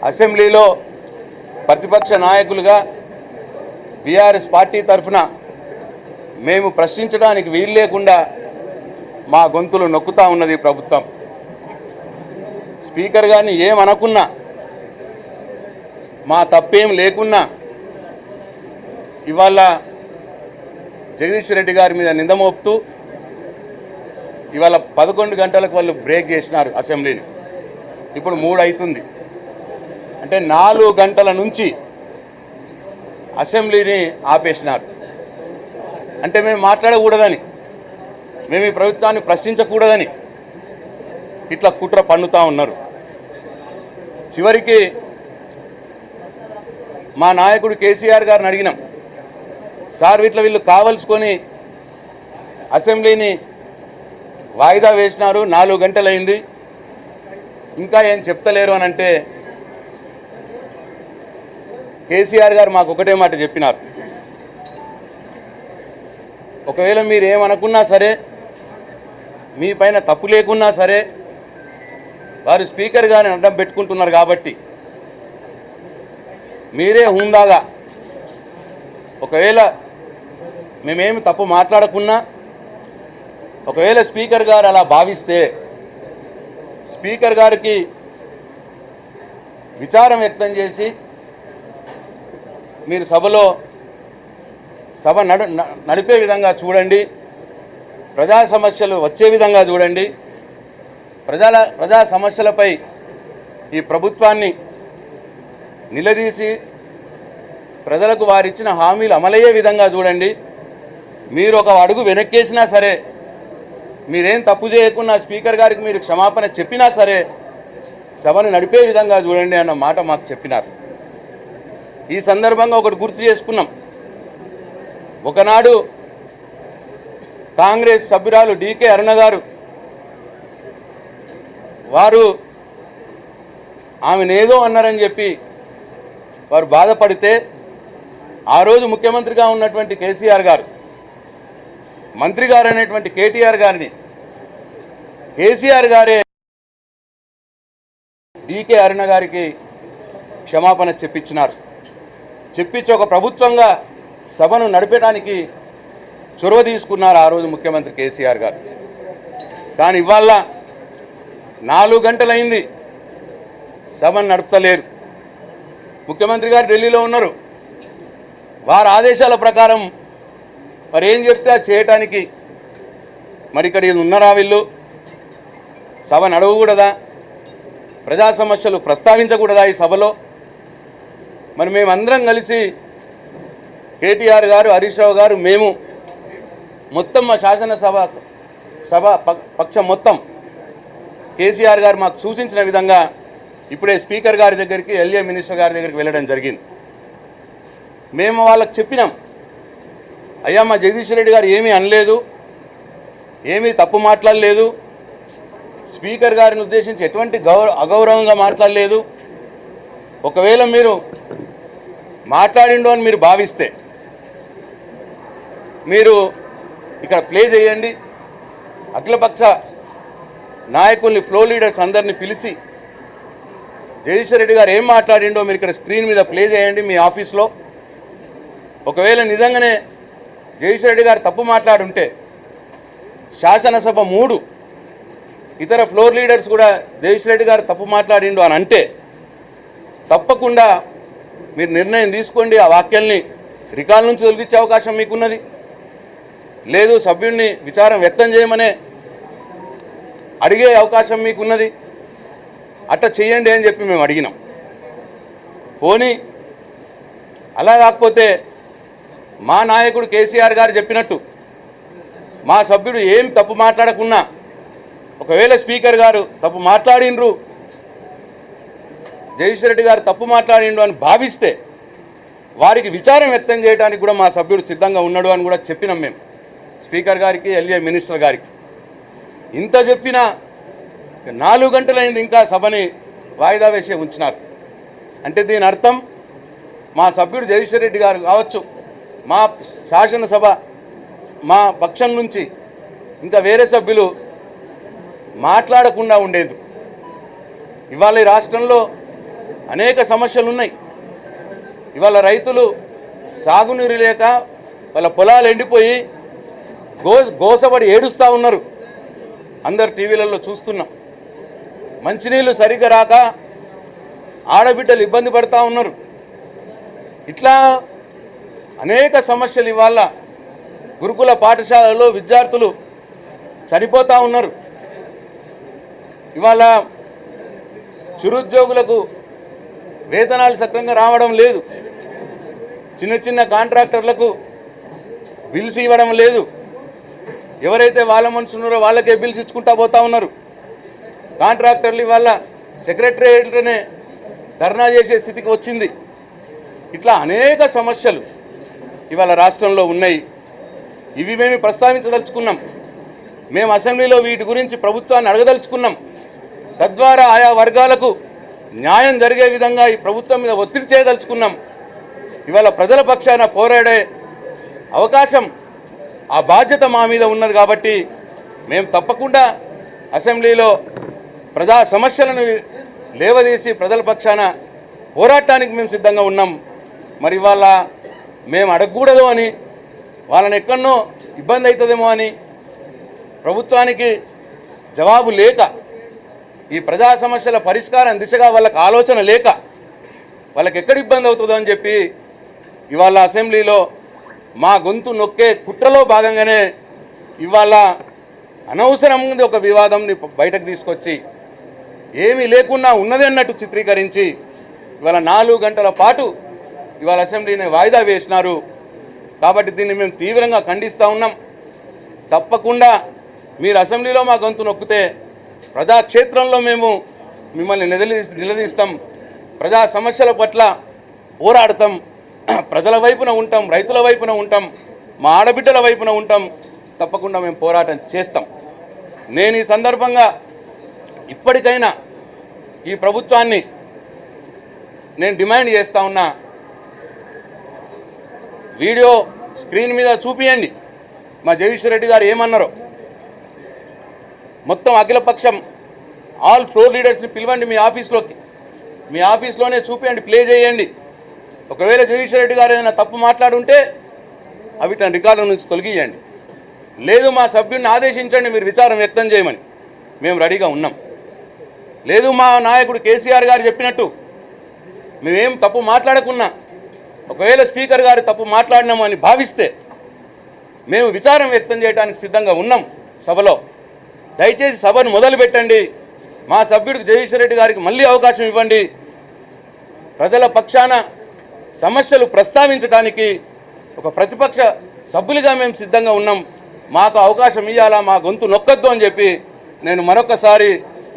అసెంబ్లీలో ప్రతిపక్ష నాయకులుగా బీఆర్ఎస్ పార్టీ తరఫున మేము ప్రశ్నించడానికి వీలు లేకుండా మా గొంతులు నొక్కుతా ఉన్నది ప్రభుత్వం. స్పీకర్ గారిని ఏమనకున్నా, మా తప్పేం లేకున్నా ఇవాళ జగదీష్ రెడ్డి గారి మీద నింద మోపుతూ ఇవాళ 11 గంటలకు వాళ్ళు బ్రేక్ చేసినారు అసెంబ్లీని. ఇప్పుడు 3 అవుతుంది. అంటే 4 గంటల నుంచి అసెంబ్లీని ఆపేసినారు. అంటే మేము మాట్లాడకూడదని, మేము ఈ ప్రభుత్వాన్ని ప్రశ్నించకూడదని ఇట్లా కుట్ర పన్నుతూ ఉన్నారు. చివరికి మా నాయకుడు కేసీఆర్ గారిని అడిగినాం, సార్ ఇట్లా వీళ్ళు కావలసుకొని అసెంబ్లీని వాయిదా వేసినారు, 4 గంటలైంది, ఇంకా ఏం చెప్తలేరు అని అంటే కేసీఆర్ గారు మాకు ఒకటే మాట చెప్పినారు, ఒకవేళ మీరు ఏమనుకున్నా సరే, మీ పైన తప్పు లేకున్నా సరే, వారు స్పీకర్ గారిని అడ్డం పెట్టుకుంటున్నారు కాబట్టి మీరే హుందాగా, ఒకవేళ మేమేమి తప్పు మాట్లాడకున్నా, ఒకవేళ స్పీకర్ గారు అలా భావిస్తే స్పీకర్ గారికి విచారం వ్యక్తం చేసి మీరు సభ నడిపే విధంగా చూడండి, ప్రజా సమస్యలు వచ్చే విధంగా చూడండి, ప్రజా సమస్యలపై ఈ ప్రభుత్వాన్ని నిలదీసి ప్రజలకు వారిచ్చిన హామీలు అమలయ్యే విధంగా చూడండి. మీరు ఒక అడుగు వెనక్కేసినా సరే, మీరేం తప్పు చేయకున్నా స్పీకర్ గారికి మీరు క్షమాపణ చెప్పినా సరే సభను నడిపే విధంగా చూడండి అన్న మాట మాకు చెప్పినారు. ఈ సందర్భంగా ఒకటి గుర్తు చేసుకున్నాం. ఒకనాడు కాంగ్రెస్ సభ్యురాలు డీకే అరుణ గారు వారు ఆమెనేదో అన్నారని చెప్పి వారు బాధపడితే ఆ రోజు ముఖ్యమంత్రిగా ఉన్నటువంటి కేసీఆర్ గారు, మంత్రి గారు అనేటువంటి కేటీఆర్ గారిని కేసీఆర్ గారే డీకే అరుణ గారికి క్షమాపణ చెప్పించినారు. చెప్పించి ఒక ప్రభుత్వంగా సభను నడిపేయడానికి చొరవ తీసుకున్నారు ఆ రోజు ముఖ్యమంత్రి కేసీఆర్ గారు. కానీ ఇవాళ 4 గంటలైంది, సభను నడుపుతలేరు. ముఖ్యమంత్రి గారు ఢిల్లీలో ఉన్నారు. వారి ఆదేశాల ప్రకారం మరి ఏం చెప్తే చేయటానికి మరి ఇక్కడ ఉన్నారా వీళ్ళు? సభ నడవకూడదా? ప్రజా సమస్యలు ప్రస్తావించకూడదా ఈ సభలో? మరి మేమందరం కలిసి కేటీఆర్ గారు, హరీష్ రావు గారు, మేము మొత్తం మా సభ పక్షం మొత్తం కేసీఆర్ గారు మాకు సూచించిన విధంగా ఇప్పుడే స్పీకర్ గారి దగ్గరికి, ఎల్ఏ మినిస్టర్ గారి దగ్గరికి వెళ్ళడం జరిగింది. మేము వాళ్ళకి చెప్పినాం, అయ్యా మా జగదీష్ రెడ్డి గారు ఏమీ అనలేదు, ఏమీ తప్పు మాట్లాడలేదు, స్పీకర్ గారిని ఉద్దేశించి ఎటువంటి అగౌరవంగా మాట్లాడలేదు. ఒకవేళ మీరు మాట్లాడిండో అని మీరు భావిస్తే మీరు ఇక్కడ ప్లే చేయండి, అఖిలపక్ష నాయకుల్ని, ఫ్లో లీడర్స్ అందరినీ పిలిచి జగదీష్ రెడ్డి గారు ఏం మాట్లాడిండో మీరు ఇక్కడ స్క్రీన్ మీద ప్లే చేయండి మీ ఆఫీస్లో. ఒకవేళ నిజంగానే జగదీష్ రెడ్డి గారు తప్పు మాట్లాడుంటే శాసనసభ 3 ఇతర ఫ్లోర్ లీడర్స్ కూడా జగదీష్ రెడ్డి గారు తప్పు మాట్లాడిండు అని అంటే తప్పకుండా మీరు నిర్ణయం తీసుకోండి. ఆ వాక్యాల్ని రికార్డు నుంచి తొలగించే అవకాశం మీకున్నది. లేదు సభ్యుడిని విచారం వ్యక్తం చేయమనే అడిగే అవకాశం మీకున్నది. అట్లా చేయండి అని చెప్పి మేము అడిగినాం. పోనీ అలా కాకపోతే మా నాయకుడు కేసీఆర్ గారు చెప్పినట్టు మా సభ్యుడు ఏం తప్పు మాట్లాడకున్నా, ఒకవేళ స్పీకర్ గారు తప్పు మాట్లాడిండ్రు, జగదీష్ రెడ్డి గారు తప్పు మాట్లాడిండు అని భావిస్తే వారికి విచారం వ్యక్తం చేయడానికి కూడా మా సభ్యుడు సిద్ధంగా ఉన్నాడు అని కూడా చెప్పినాం మేము స్పీకర్ గారికి, ఎల్ఏ మినిస్టర్ గారికి. ఇంత చెప్పినా 4 గంటలైంది, ఇంకా సభని వాయిదా వేసే ఉంచినారు. అంటే దీని అర్థం మా సభ్యుడు జగదీష్ రెడ్డి గారు కావచ్చు, మా శాసనసభ మా పక్షం నుంచి ఇంకా వేరే సభ్యులు మాట్లాడకుండా ఉండేది. ఇవాళ ఈ రాష్ట్రంలో అనేక సమస్యలు ఉన్నాయి. ఇవాళ రైతులు సాగునీరు లేక వాళ్ళ పొలాలు ఎండిపోయి గోసపడి ఏడుస్తూ ఉన్నారు. అందరు టీవీలలో చూస్తున్నాం. మంచినీళ్ళు సరిగ్గా రాక ఆడబిడ్డలు ఇబ్బంది పడుతూ ఉన్నారు. ఇట్లా అనేక సమస్యలు ఇవాళ గురుకుల పాఠశాలలో విద్యార్థులు చనిపోతూ ఉన్నారు. ఇవాళ చిరుద్యోగులకు వేతనాలు సక్రమంగా రావడం లేదు. చిన్న చిన్న కాంట్రాక్టర్లకు బిల్స్ ఇవ్వడం లేదు. ఎవరైతే వాళ్ళ మనుషులున్నారో వాళ్ళకే బిల్స్ ఇచ్చుకుంటా పోతా ఉన్నారు. కాంట్రాక్టర్లు ఇవాళ సెక్రటరియట్లోనే ధర్నా చేసే స్థితికి వచ్చింది. ఇట్లా అనేక సమస్యలు ఇవాళ రాష్ట్రంలో ఉన్నాయి. ఇవి మేము ప్రస్తావించదలుచుకున్నాం. మేము అసెంబ్లీలో వీటి గురించి ప్రభుత్వాన్ని అడగదలుచుకున్నాం. తద్వారా ఆయా వర్గాలకు న్యాయం జరిగే విధంగా ఈ ప్రభుత్వం మీద ఒత్తిడి చేయదలుచుకున్నాం. ఇవాళ ప్రజల పక్షాన పోరాడే అవకాశం, ఆ బాధ్యత మా మీద ఉన్నది. కాబట్టి మేము తప్పకుండా అసెంబ్లీలో ప్రజా సమస్యలను లేవదీసి ప్రజల పక్షాన పోరాటానికి మేము సిద్ధంగా ఉన్నాం. మరి ఇవాళ మేము అడగకూడదు అని, వాళ్ళని ఎక్కడనో ఇబ్బంది అవుతుందేమో అని, ప్రభుత్వానికి జవాబు లేక, ఈ ప్రజా సమస్యల పరిష్కారం దిశగా వాళ్ళకి ఆలోచన లేక, వాళ్ళకి ఎక్కడ ఇబ్బంది అవుతుందో అని చెప్పి ఇవాళ అసెంబ్లీలో మా గొంతు నొక్కే కుట్రలో భాగంగానే ఇవాళ అనవసరంగా ఒక వివాదంని బయటకు తీసుకొచ్చి ఏమీ లేకున్నా ఉన్నది అన్నట్టు చిత్రీకరించి ఇవాళ 4 గంటల పాటు ఇవాళ అసెంబ్లీని వాయిదా వేసినారు. కాబట్టి దీన్ని మేము తీవ్రంగా ఖండిస్తూ ఉన్నాం. తప్పకుండా మీరు అసెంబ్లీలో మా గొంతు నొక్కితే ప్రజాక్షేత్రంలో మేము మిమ్మల్ని నిలదీస్తాం. ప్రజా సమస్యల పట్ల పోరాడతాం. ప్రజల వైపున ఉంటాం, రైతుల వైపున ఉంటాం, మా ఆడబిడ్డల వైపున ఉంటాం. తప్పకుండా మేము పోరాటం చేస్తాం. నేను ఈ సందర్భంగా ఇప్పటికైనా ఈ ప్రభుత్వాన్ని నేను డిమాండ్ చేస్తూ ఉన్నా, వీడియో స్క్రీన్ మీద చూపియండి మా జగదీశ్వర్ రెడ్డి గారు ఏమన్నారో. మొత్తం అఖిలపక్షం ఆల్ ఫ్లోర్ లీడర్స్ని పిలవండి మీ ఆఫీస్లోకి, మీ ఆఫీస్లోనే చూపియండి, ప్లే చేయండి. ఒకవేళ జగదీశ్వర్ రెడ్డి గారు ఏదైనా తప్పు మాట్లాడుంటే అవి తన రికార్డుల నుంచి తొలగియండి. లేదు మా సభ్యుడిని ఆదేశించండి మీరు విచారం వ్యక్తం చేయమని, మేము రెడీగా ఉన్నాం. లేదు మా నాయకుడు కేసీఆర్ గారు చెప్పినట్టు మేమేం తప్పు మాట్లాడకున్నా, ఒకవేళ స్పీకర్ గారు తప్పు మాట్లాడినామని భావిస్తే మేము విచారం వ్యక్తం చేయడానికి సిద్ధంగా ఉన్నాం సభలో. దయచేసి సభను మొదలు పెట్టండి. మా సభ్యుడికి జగదీశ్వర్ రెడ్డి గారికి మళ్ళీ అవకాశం ఇవ్వండి. ప్రజల పక్షాన సమస్యలు ప్రస్తావించడానికి ఒక ప్రతిపక్ష సభ్యులుగా మేము సిద్ధంగా ఉన్నాం. మాకు అవకాశం ఇవ్వాలా, మా గొంతు నొక్కద్దు అని చెప్పి నేను మరొకసారి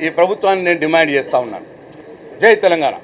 ఈ ప్రభుత్వాన్ని నేను డిమాండ్ చేస్తూ ఉన్నాను. జై తెలంగాణ.